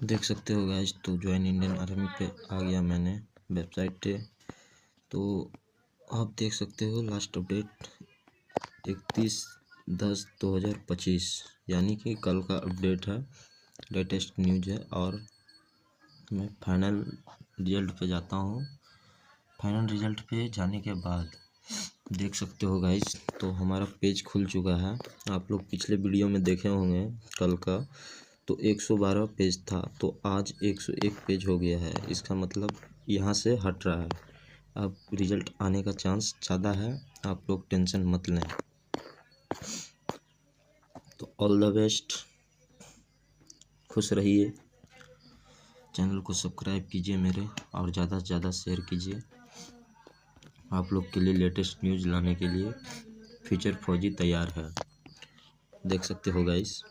देख सकते हो गाइस, तो ज्वाइन इंडियन आर्मी पे आ गया मैंने वेबसाइट पे। तो आप देख सकते हो लास्ट अपडेट 31/10/2025 यानी कि कल का अपडेट है, लेटेस्ट न्यूज है। और मैं फाइनल रिजल्ट पे जाता हूँ। फाइनल रिजल्ट पे जाने के बाद देख सकते हो गाइस, तो हमारा पेज खुल चुका है। आप लोग पिछले वीडियो में देखे होंगे कल का, तो 112 पेज था, तो आज 101 पेज हो गया है। इसका मतलब यहाँ से हट रहा है। अब रिजल्ट आने का चांस ज़्यादा है, आप लोग टेंशन मत लें। तो ऑल द बेस्ट, खुश रहिए। चैनल को सब्सक्राइब कीजिए मेरे, और ज़्यादा से ज़्यादा शेयर कीजिए। आप लोग के लिए लेटेस्ट न्यूज़ लाने के लिए फ्यूचर फौजी तैयार है। देख सकते हो गाइस।